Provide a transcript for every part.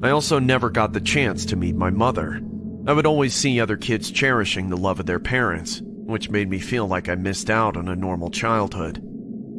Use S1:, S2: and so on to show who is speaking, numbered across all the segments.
S1: I also never got the chance to meet my mother. I would always see other kids cherishing the love of their parents, which made me feel like I missed out on a normal childhood.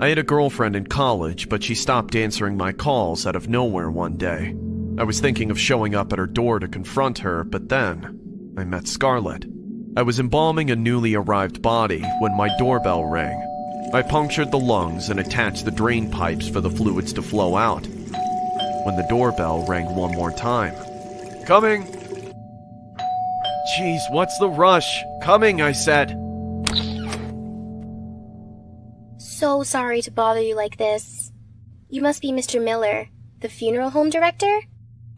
S1: I had a girlfriend in college, but she stopped answering my calls out of nowhere one day. I was thinking of showing up at her door to confront her, but then I met Scarlett. I was embalming a newly arrived body when my doorbell rang. I punctured the lungs and attached the drain pipes for the fluids to flow out, when the doorbell rang one more time. Coming! Jeez, what's the rush? Coming, I said.
S2: So sorry to bother you like this. You must be Mr. Miller, the funeral home director?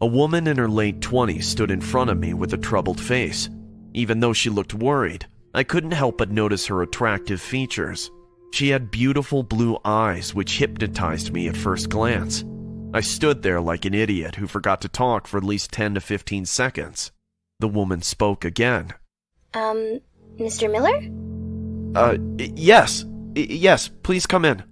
S1: A woman in her late 20s stood in front of me with a troubled face. Even though she looked worried, I couldn't help but notice her attractive features. She had beautiful blue eyes which hypnotized me at first glance. I stood there like an idiot who forgot to talk for at least 10 to 15 seconds. The woman spoke again.
S2: Mr. Miller?
S1: Yes, please come in.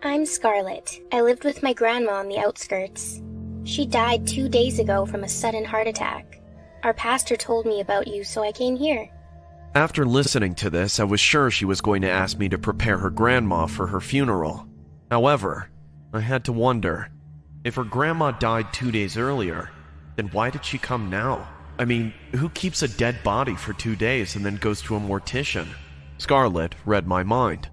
S2: I'm Scarlett. I lived with my grandma on the outskirts. She died 2 days ago from a sudden heart attack. Our pastor told me about you, so I came here.
S1: After listening to this, I was sure she was going to ask me to prepare her grandma for her funeral. However, I had to wonder, if her grandma died 2 days earlier, then why did she come now? I mean, who keeps a dead body for 2 days and then goes to a mortician? Scarlett read my mind.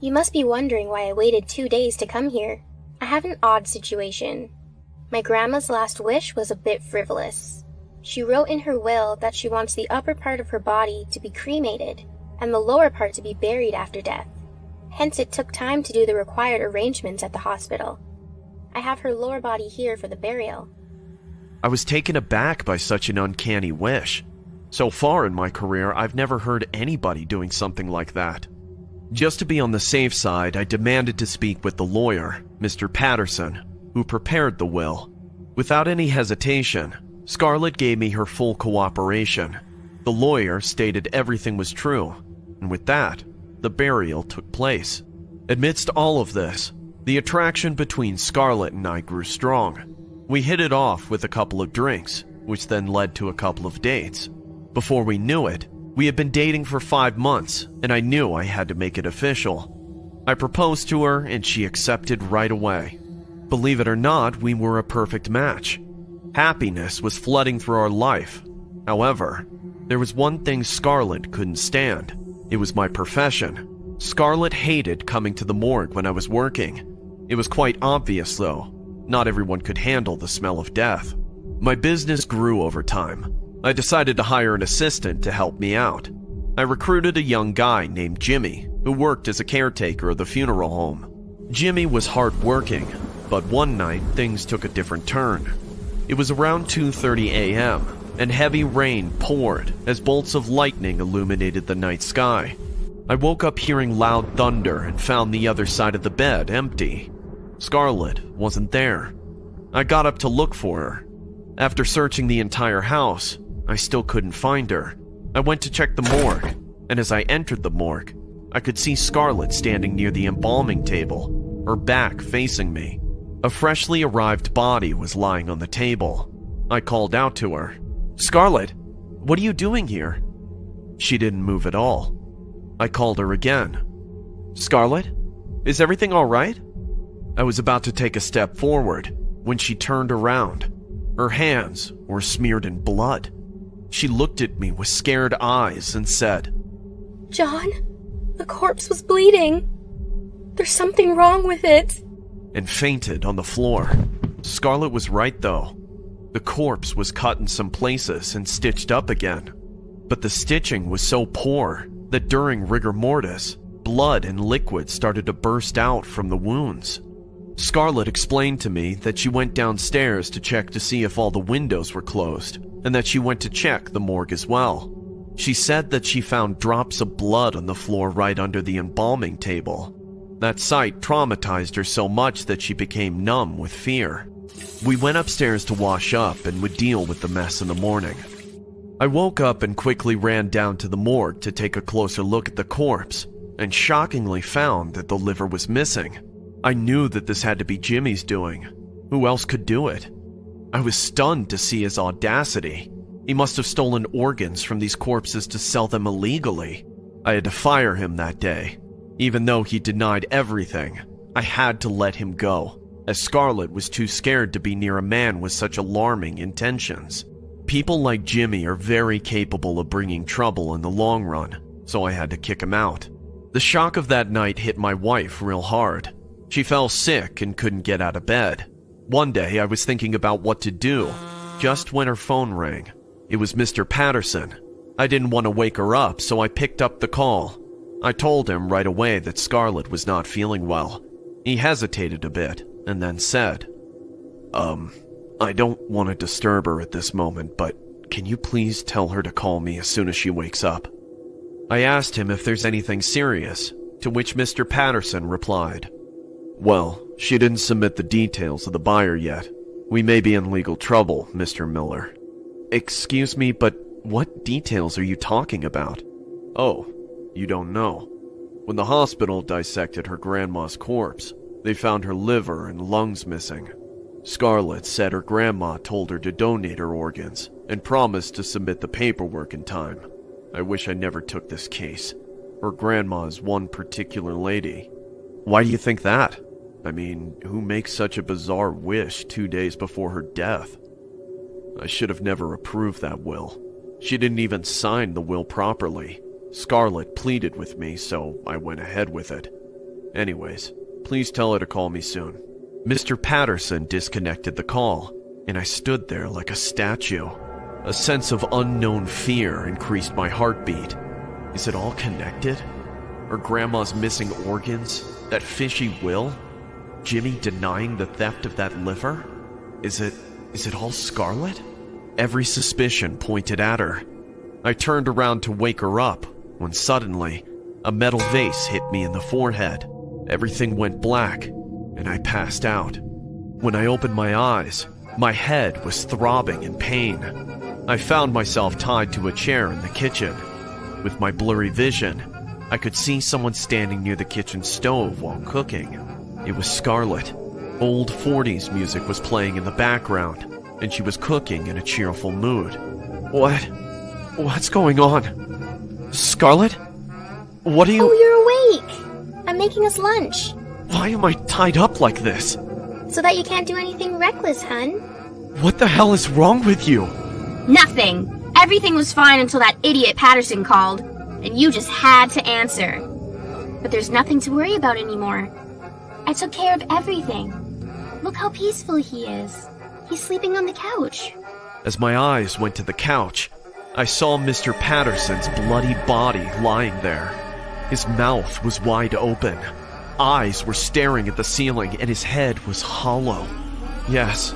S2: You must be wondering why I waited 2 days to come here. I have an odd situation. My grandma's last wish was a bit frivolous. She wrote in her will that she wants the upper part of her body to be cremated and the lower part to be buried after death. Hence it took time to do the required arrangements at the hospital. I have her lower body here for the burial.
S1: I was taken aback by such an uncanny wish. So far in my career, I've never heard anybody doing something like that. Just to be on the safe side, I demanded to speak with the lawyer, Mr. Patterson, who prepared the will. Without any hesitation, Scarlett gave me her full cooperation. The lawyer stated everything was true, and with that, the burial took place. Amidst all of this, the attraction between Scarlett and I grew strong. We hit it off with a couple of drinks, which then led to a couple of dates. Before we knew it, we had been dating for 5 months, and I knew I had to make it official. I proposed to her, and she accepted right away. Believe it or not, we were a perfect match. Happiness was flooding through our life. However, there was one thing Scarlett couldn't stand. It was my profession. Scarlett hated coming to the morgue when I was working. It was quite obvious, though. Not everyone could handle the smell of death. My business grew over time. I decided to hire an assistant to help me out. I recruited a young guy named Jimmy, who worked as a caretaker of the funeral home. Jimmy was hardworking, but one night things took a different turn. It was around 2:30 a.m., and heavy rain poured as bolts of lightning illuminated the night sky. I woke up hearing loud thunder and found the other side of the bed empty. Scarlett wasn't there. I got up to look for her. After searching the entire house, I still couldn't find her. I went to check the morgue, and as I entered the morgue, I could see Scarlett standing near the embalming table, her back facing me. A freshly arrived body was lying on the table. I called out to her. "Scarlett, what are you doing here?" She didn't move at all. I called her again. "Scarlett, is everything all right?" I was about to take a step forward when she turned around. Her hands were smeared in blood. She looked at me with scared eyes and said,
S2: "John, the corpse was bleeding. There's something wrong with it,"
S1: and fainted on the floor. Scarlett was right, though. The corpse was cut in some places and stitched up again. But the stitching was so poor that during rigor mortis, blood and liquid started to burst out from the wounds. Scarlett explained to me that she went downstairs to check to see if all the windows were closed, and that she went to check the morgue as well. She said that she found drops of blood on the floor right under the embalming table. That sight traumatized her so much that she became numb with fear. We went upstairs to wash up and would deal with the mess in the morning. I woke up and quickly ran down to the morgue to take a closer look at the corpse, and shockingly found that the liver was missing. I knew that this had to be Jimmy's doing. Who else could do it? I was stunned to see his audacity. He must have stolen organs from these corpses to sell them illegally. I had to fire him that day. Even though he denied everything, I had to let him go, as Scarlett was too scared to be near a man with such alarming intentions. People like Jimmy are very capable of bringing trouble in the long run, so I had to kick him out. The shock of that night hit my wife real hard. She fell sick and couldn't get out of bed. One day I was thinking about what to do, just when her phone rang. It was Mr. Patterson. I didn't want to wake her up, so I picked up the call. I told him right away that Scarlett was not feeling well. He hesitated a bit, and then said, I don't want to disturb her at this moment, but can you please tell her to call me as soon as she wakes up? I asked him if there's anything serious, to which Mr. Patterson replied, "Well, she didn't submit the details of the buyer yet. We may be in legal trouble, Mr. Miller." "Excuse me, but what details are you talking about?" "Oh, you don't know. When the hospital dissected her grandma's corpse, they found her liver and lungs missing. Scarlett said her grandma told her to donate her organs and promised to submit the paperwork in time. I wish I never took this case. Her grandma is one particular lady." "Why do you think that?" "I mean, who makes such a bizarre wish 2 days before her death? I should have never approved that will. She didn't even sign the will properly. Scarlett pleaded with me, so I went ahead with it. Anyways, please tell her to call me soon." Mr. Patterson disconnected the call, and I stood there like a statue. A sense of unknown fear increased my heartbeat. Is it all connected? Her grandma's missing organs? That fishy will? Jimmy denying the theft of that liver? Is it all Scarlett? Every suspicion pointed at her. I turned around to wake her up, when suddenly, a metal vase hit me in the forehead. Everything went black, and I passed out. When I opened my eyes, my head was throbbing in pain. I found myself tied to a chair in the kitchen. With my blurry vision, I could see someone standing near the kitchen stove while cooking. It was Scarlett. Old 40s music was playing in the background, and she was cooking in a cheerful mood. What's going on? Scarlett? What are you—
S2: Oh, you're awake! I'm making us lunch.
S1: Why am I tied up like this?
S2: So that you can't do anything reckless, hun.
S1: What the hell is wrong with you?
S3: Nothing. Everything was fine until that idiot Patterson called, and you just had to answer. But there's nothing to worry about anymore. I took care of everything. Look how peaceful he is. He's sleeping on the couch.
S1: As my eyes went to the couch, I saw Mr. Patterson's bloody body lying there. His mouth was wide open. Eyes were staring at the ceiling, and his head was hollow. Yes,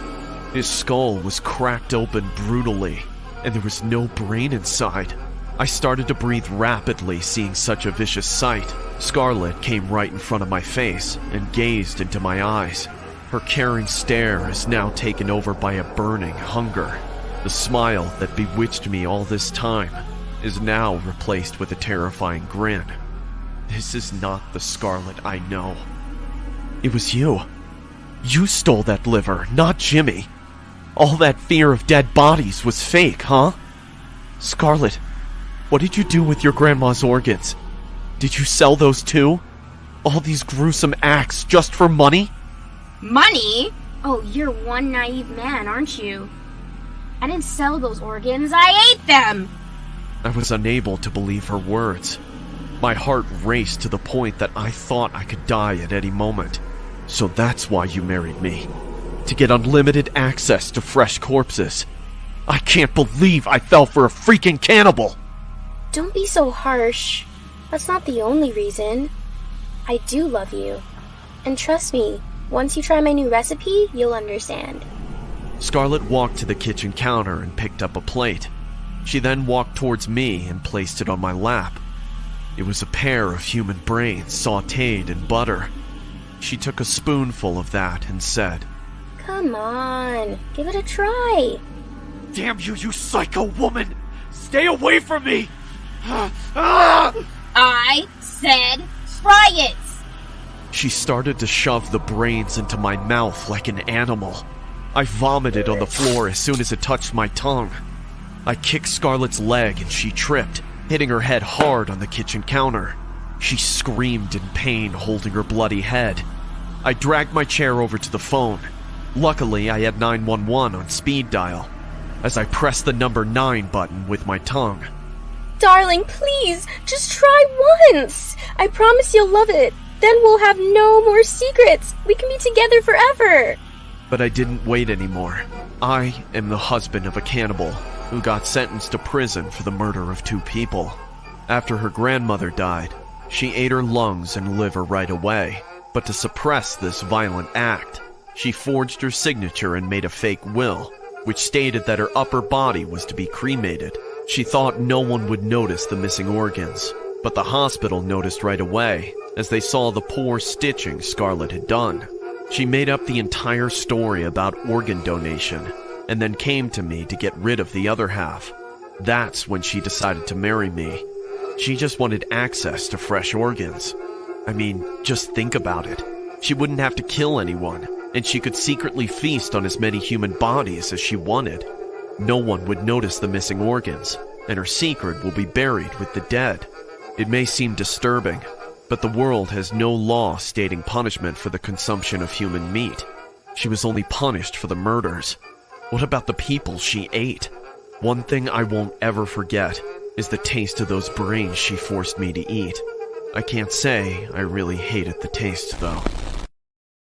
S1: his skull was cracked open brutally, and there was no brain inside. I started to breathe rapidly, seeing such a vicious sight. Scarlett came right in front of my face and gazed into my eyes. Her caring stare is now taken over by a burning hunger. The smile that bewitched me all this time is now replaced with a terrifying grin. This is not the Scarlett I know. It was you. You stole that liver, not Jimmy. All that fear of dead bodies was fake, huh? Scarlett, what did you do with your grandma's organs? Did you sell those too? All these gruesome acts just for money?
S3: Money? Oh, you're one naive man, aren't you? I didn't sell those organs, I ate them!
S1: I was unable to believe her words. My heart raced to the point that I thought I could die at any moment. So that's why you married me. To get unlimited access to fresh corpses. I can't believe I fell for a freaking cannibal!
S2: Don't be so harsh. That's not the only reason. I do love you. And trust me, once you try my new recipe, you'll understand.
S1: Scarlett walked to the kitchen counter and picked up a plate. She then walked towards me and placed it on my lap. It was a pair of human brains sautéed in butter. She took a spoonful of that and said,
S2: Come on, give it a try.
S1: "Damn you, you psycho woman! Stay away from me!"
S3: I said try it!
S1: She started to shove the brains into my mouth like an animal. I vomited on the floor as soon as it touched my tongue. I kicked Scarlett's leg and she tripped, hitting her head hard on the kitchen counter. She screamed in pain, holding her bloody head. I dragged my chair over to the phone. Luckily, I had 911 on speed dial, as I pressed the number 9 button with my tongue.
S2: Darling, please, just try once. I promise you'll love it. Then we'll have no more secrets. We can be together forever.
S1: But I didn't wait anymore. I am the husband of a cannibal who got sentenced to prison for the murder of 2 people. After her grandmother died, she ate her lungs and liver right away. But to suppress this violent act, she forged her signature and made a fake will, which stated that her upper body was to be cremated. She thought no one would notice the missing organs, but the hospital noticed right away, as they saw the poor stitching Scarlett had done. She made up the entire story about organ donation, and then came to me to get rid of the other half. That's when she decided to marry me. She just wanted access to fresh organs. I mean, just think about it. She wouldn't have to kill anyone, and she could secretly feast on as many human bodies as she wanted. No one would notice the missing organs, and her secret will be buried with the dead. It may seem disturbing, but the world has no law stating punishment for the consumption of human meat. She was only punished for the murders. What about the people she ate? One thing I won't ever forget is the taste of those brains she forced me to eat. I can't say I really hated the taste, though.